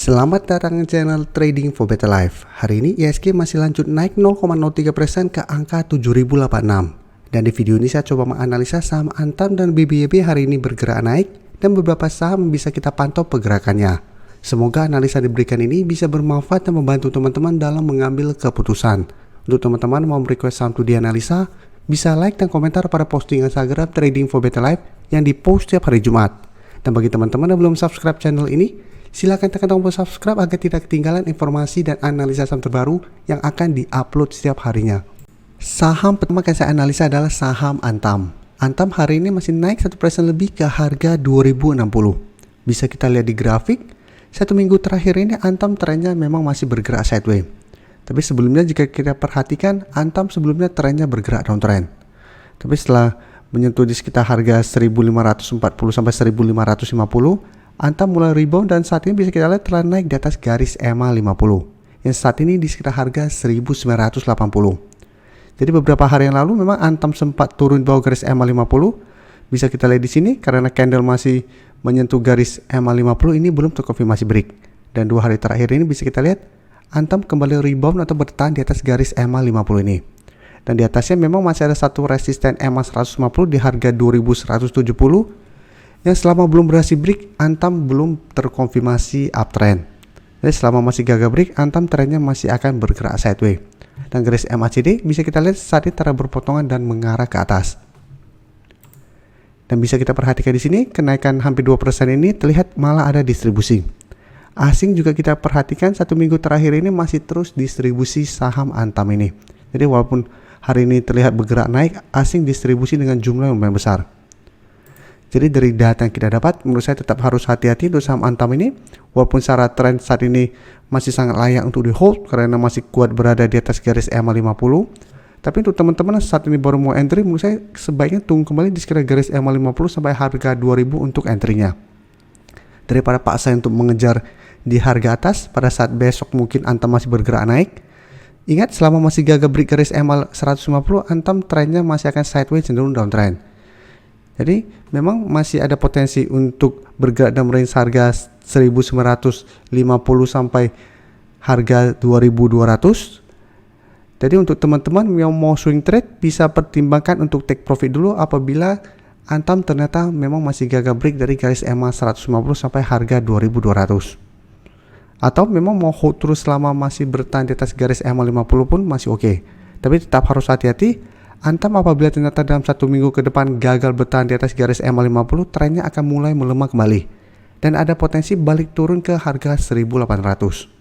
Selamat datang di channel Trading for Better Life. Hari ini IHSG masih lanjut naik 0,03% ke angka 7086. Dan di video ini saya coba menganalisa saham Antam dan BBYB hari ini bergerak naik dan beberapa saham bisa kita pantau pergerakannya. Semoga analisa diberikan ini bisa bermanfaat dan membantu teman-teman dalam mengambil keputusan. Untuk teman-teman mau request saham untuk dianalisa, bisa like dan komentar pada posting Instagram Trading for Better Life yang dipost setiap hari Jumat. Dan bagi teman-teman yang belum subscribe channel ini, silakan tekan tombol subscribe agar tidak ketinggalan informasi dan analisa saham terbaru yang akan diupload setiap harinya. Saham pertama yang saya analisa adalah saham Antam. Antam hari ini masih naik 1% lebih ke harga 2060. Bisa kita lihat di grafik, satu minggu terakhir ini Antam trennya memang masih bergerak sideways. Tapi sebelumnya jika kita perhatikan, Antam sebelumnya trennya bergerak downtrend. Tapi setelah menyentuh di sekitar harga 1540 sampai 1550, Antam mulai rebound dan saat ini bisa kita lihat telah naik di atas garis EMA 50 yang saat ini di sekitar harga 1980. Jadi beberapa hari yang lalu memang Antam sempat turun di bawah garis EMA 50. Bisa kita lihat di sini karena candle masih menyentuh garis EMA 50 ini belum terkonfirmasi break. Dan 2 hari terakhir ini bisa kita lihat Antam kembali rebound atau bertahan di atas garis EMA 50 ini. Dan di atasnya memang masih ada satu resisten EMA 150 di harga 2170. Yang selama belum berhasil break, Antam belum terkonfirmasi uptrend. Jadi selama masih gagal break, Antam trennya masih akan bergerak sideways. Dan garis MACD bisa kita lihat saat ini telah berpotongan dan mengarah ke atas. Dan bisa kita perhatikan di sini, kenaikan hampir 2% ini terlihat malah ada distribusi. Asing juga kita perhatikan satu minggu terakhir ini masih terus distribusi saham Antam ini. Jadi walaupun hari ini terlihat bergerak naik, asing distribusi dengan jumlah yang lumayan besar. Jadi dari data yang kita dapat, menurut saya tetap harus hati-hati untuk saham Antam ini. Walaupun secara tren saat ini masih sangat layak untuk di hold karena masih kuat berada di atas garis EMA 50. Tapi untuk teman-teman saat ini baru mau entry, menurut saya sebaiknya tunggu kembali di sekitar garis EMA 50 sampai harga 2000 untuk entry-nya. Daripada paksa untuk mengejar di harga atas pada saat besok mungkin Antam masih bergerak naik. Ingat selama masih gagal break garis EMA 150, Antam trennya masih akan sideways cenderung downtrend. Jadi memang masih ada potensi untuk bergerak dalam range harga 1950 sampai harga 2200. Jadi untuk teman-teman yang mau swing trade bisa pertimbangkan untuk take profit dulu apabila Antam ternyata memang masih gagal break dari garis EMA 150 sampai harga 2200. Atau memang mau hold terus selama masih bertahan di atas garis EMA 50 pun masih oke. Tapi tetap harus hati-hati. Antam apabila ternyata dalam satu minggu ke depan gagal bertahan di atas garis EMA 50, trennya akan mulai melemah kembali. Dan ada potensi balik turun ke harga 1800.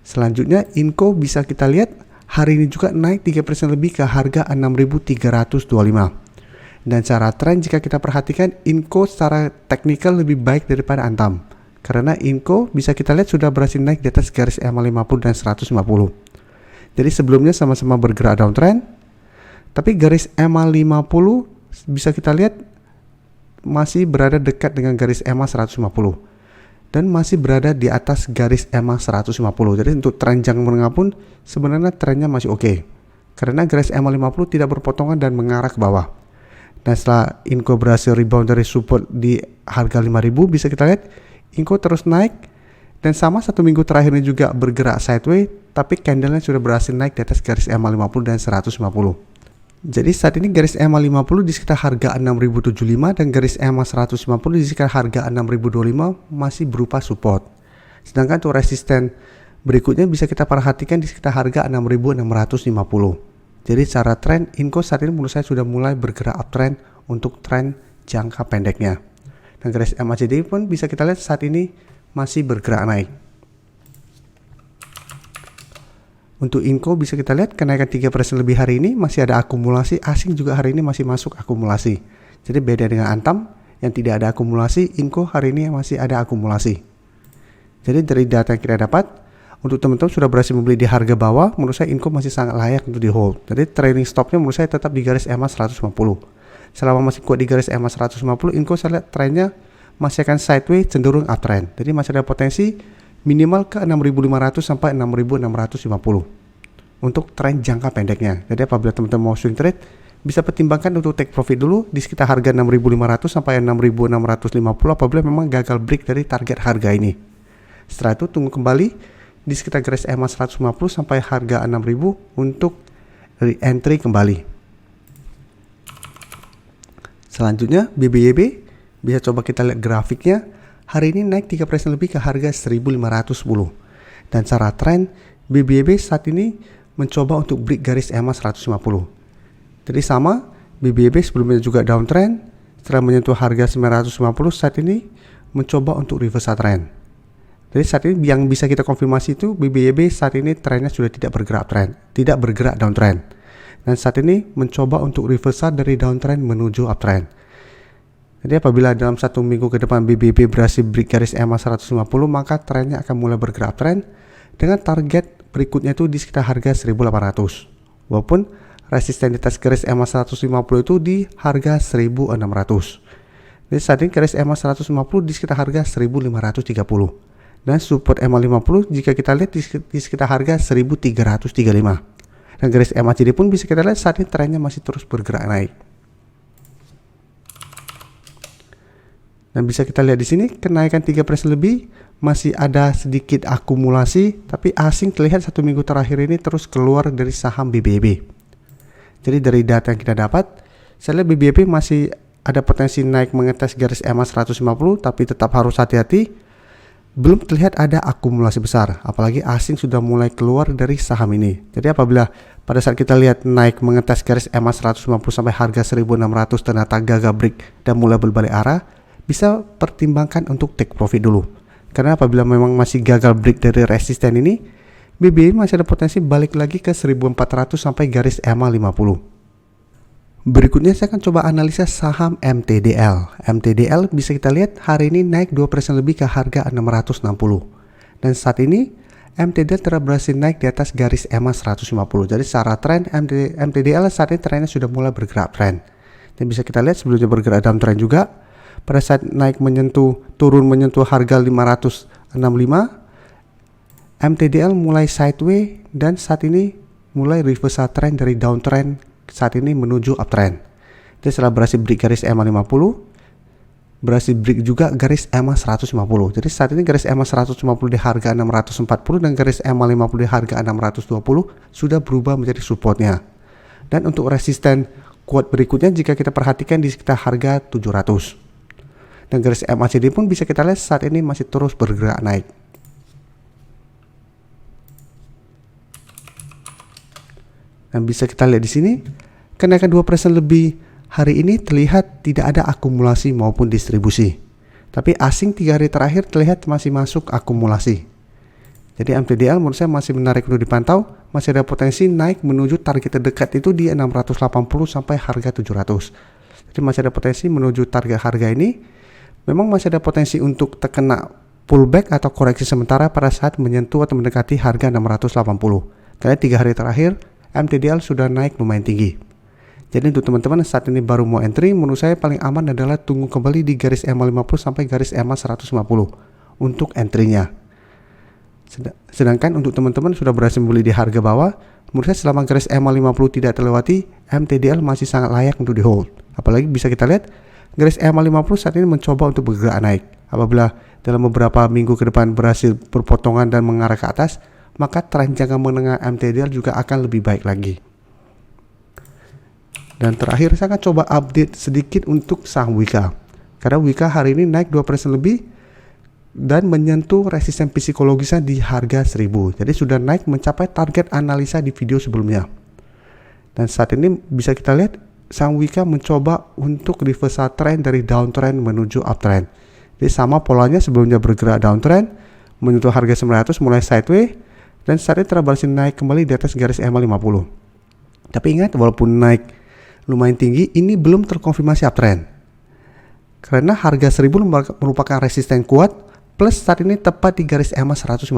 Selanjutnya Inco bisa kita lihat hari ini juga naik 3% lebih ke harga 6325. Dan secara tren jika kita perhatikan Inco secara teknikal lebih baik daripada Antam. Karena Inco bisa kita lihat sudah berhasil naik di atas garis EMA 50 dan 150. Jadi sebelumnya sama-sama bergerak downtrend, tapi garis EMA 50 bisa kita lihat masih berada dekat dengan garis EMA 150 dan masih berada di atas garis EMA 150. Jadi untuk tren jangka menengah pun sebenarnya trennya masih oke. Karena garis EMA 50 tidak berpotongan dan mengarah ke bawah. Dan setelah Inco berhasil rebound dari support di harga 5000, bisa kita lihat Inco terus naik. Dan sama satu minggu terakhir ini juga bergerak sideways, tapi candlenya sudah berhasil naik di atas garis EMA 50 dan 150. Jadi saat ini garis EMA 50 di sekitar harga 6075 dan garis EMA 150 di sekitar harga 6025 masih berupa support. Sedangkan untuk resisten berikutnya bisa kita perhatikan di sekitar harga 6650. Jadi secara tren Inco saat ini menurut saya sudah mulai bergerak uptrend untuk tren jangka pendeknya. Dan garis MACD pun bisa kita lihat saat ini masih bergerak naik. Untuk Inco bisa kita lihat kenaikan 3% lebih hari ini masih ada akumulasi, asing juga hari ini masih masuk akumulasi. Jadi beda dengan Antam yang tidak ada akumulasi, Inco hari ini masih ada akumulasi. Jadi dari data yang kita dapat, untuk teman-teman sudah berhasil membeli di harga bawah, menurut saya Inco masih sangat layak untuk di hold. Jadi trailing stopnya menurut saya tetap di garis EMA 150. Selama masih kuat di garis EMA 150, Inco saya lihat trennya masih akan sideways cenderung uptrend. Jadi masih ada potensi minimal ke 6500 sampai 6650 untuk tren jangka pendeknya. Jadi apabila teman-teman mau swing trade bisa pertimbangkan untuk take profit dulu di sekitar harga 6.500 sampai 6.650 apabila memang gagal break dari target harga ini. Setelah itu tunggu kembali di sekitar garis EMA 150 sampai harga 6.000 untuk re-entry kembali. Selanjutnya BBYB, bisa coba kita lihat grafiknya. Hari ini naik 3% lebih ke harga 1.510. Dan secara tren BBYB saat ini mencoba untuk break garis EMA 150. Jadi sama, BBYB sebelumnya juga downtrend, setelah menyentuh harga 950 saat ini mencoba untuk reversal trend. Jadi saat ini yang bisa kita konfirmasi itu BBYB saat ini trennya sudah tidak bergerak downtrend. Dan saat ini mencoba untuk reversal dari downtrend menuju uptrend. Jadi apabila dalam 1 minggu ke depan BBYB berhasil break garis EMA 150, maka trennya akan mulai bergerak uptrend dengan target berikutnya itu di sekitar harga 1.800. Walaupun resisten di atas garis EMA 150 itu di harga 1.600. Jadi saat ini garis EMA 150 di sekitar harga 1.530. Dan support EMA 50 jika kita lihat di sekitar harga 1.335. Dan garis EMA CD pun bisa kita lihat saat ini trennya masih terus bergerak naik. Dan bisa kita lihat di sini kenaikan 3% lebih, masih ada sedikit akumulasi, tapi asing terlihat 1 minggu terakhir ini terus keluar dari saham BBYB. Jadi dari data yang kita dapat, saya lihat BBYB masih ada potensi naik mengetes garis EMA 150, tapi tetap harus hati-hati. Belum terlihat ada akumulasi besar, apalagi asing sudah mulai keluar dari saham ini. Jadi apabila pada saat kita lihat naik mengetes garis EMA 150 sampai harga 1.600 ternyata gagal break dan mulai berbalik arah, bisa pertimbangkan untuk take profit dulu. Karena apabila memang masih gagal break dari resisten ini, BBYB masih ada potensi balik lagi ke 1.400 sampai garis EMA 50. Berikutnya saya akan coba analisa saham MTDL. MTDL bisa kita lihat hari ini naik 2% lebih ke harga 660. Dan saat ini MTDL telah berhasil naik di atas garis EMA 150. Jadi secara tren MTDL saat ini trennya sudah mulai bergerak trend. Dan bisa kita lihat sebelumnya bergerak dalam tren juga. Pada saat naik turun menyentuh harga 565, MTDL mulai sideways dan saat ini mulai reversal trend dari downtrend saat ini menuju uptrend. Jadi setelah berhasil break garis EMA 50, berhasil break juga garis EMA 150. Jadi saat ini garis EMA 150 di harga 640 dan garis EMA 50 di harga 620 sudah berubah menjadi supportnya. Dan untuk resisten kuat berikutnya jika kita perhatikan di sekitar harga 700. Dan garis MACD pun bisa kita lihat saat ini masih terus bergerak naik. Dan bisa kita lihat di sini, kenaikan 2% lebih hari ini terlihat tidak ada akumulasi maupun distribusi. Tapi asing 3 hari terakhir terlihat masih masuk akumulasi. Jadi MTDL menurut saya masih menarik untuk dipantau, masih ada potensi naik menuju target terdekat itu di 680 sampai harga 700. Jadi masih ada potensi menuju target harga ini. Memang masih ada potensi untuk terkena pullback atau koreksi sementara pada saat menyentuh atau mendekati harga 680. Karena 3 hari terakhir MTDL sudah naik lumayan tinggi. Jadi untuk teman-teman saat ini baru mau entry, menurut saya paling aman adalah tunggu kembali di garis EMA 50 sampai garis EMA 150 untuk entry-nya. Sedangkan untuk teman-teman sudah berhasil beli di harga bawah, menurut saya selama garis EMA 50 tidak terlewati, MTDL masih sangat layak untuk di hold. Apalagi bisa kita lihat garis EMA 50 saat ini mencoba untuk bergerak naik. Apabila dalam beberapa minggu ke depan berhasil berpotongan dan mengarah ke atas, maka tren jangka menengah MTDL juga akan lebih baik lagi. Dan terakhir saya akan coba update sedikit untuk saham Wika. Karena Wika hari ini naik 2% lebih dan menyentuh resisten psikologisnya di harga 1000. Jadi sudah naik mencapai target analisa di video sebelumnya. Dan saat ini bisa kita lihat saham Wika mencoba untuk reversal trend dari downtrend menuju uptrend. Jadi sama polanya sebelumnya bergerak downtrend, menyentuh harga 900 mulai sideways, dan saat ini telah berhasil naik kembali di atas garis EMA 50. Tapi ingat, walaupun naik lumayan tinggi, ini belum terkonfirmasi uptrend. Karena harga 1000 merupakan resisten kuat, plus saat ini tepat di garis EMA 150.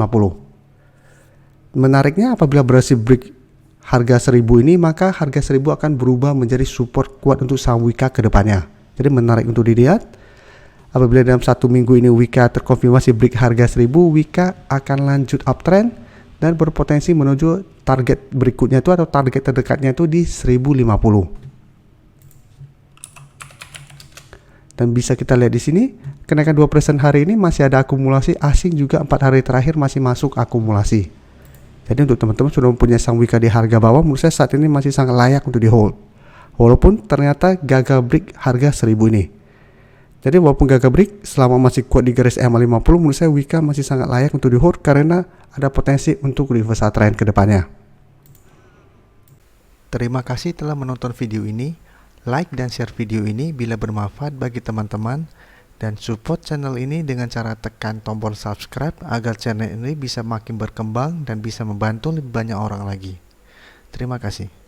Menariknya apabila berhasil break harga 1000 ini, maka harga 1000 akan berubah menjadi support kuat untuk saham Wika ke depannya. Jadi menarik untuk dilihat. Apabila dalam 1 minggu ini Wika terkonfirmasi break harga 1000, Wika akan lanjut uptrend dan berpotensi menuju target berikutnya itu atau target terdekatnya itu di 1050. Dan bisa kita lihat di sini, kenaikan 2% hari ini masih ada akumulasi asing juga 4 hari terakhir masih masuk akumulasi. Jadi untuk teman-teman sudah mempunyai saham Wika di harga bawah, menurut saya saat ini masih sangat layak untuk di hold. Walaupun ternyata gagal break harga 1000 ini. Jadi walaupun gagal break, selama masih kuat di garis EMA 50, menurut saya Wika masih sangat layak untuk di hold karena ada potensi untuk reversal trend ke depannya. Terima kasih telah menonton video ini. Like dan share video ini bila bermanfaat bagi teman-teman, dan support channel ini dengan cara tekan tombol subscribe agar channel ini bisa makin berkembang dan bisa membantu lebih banyak orang lagi. Terima kasih.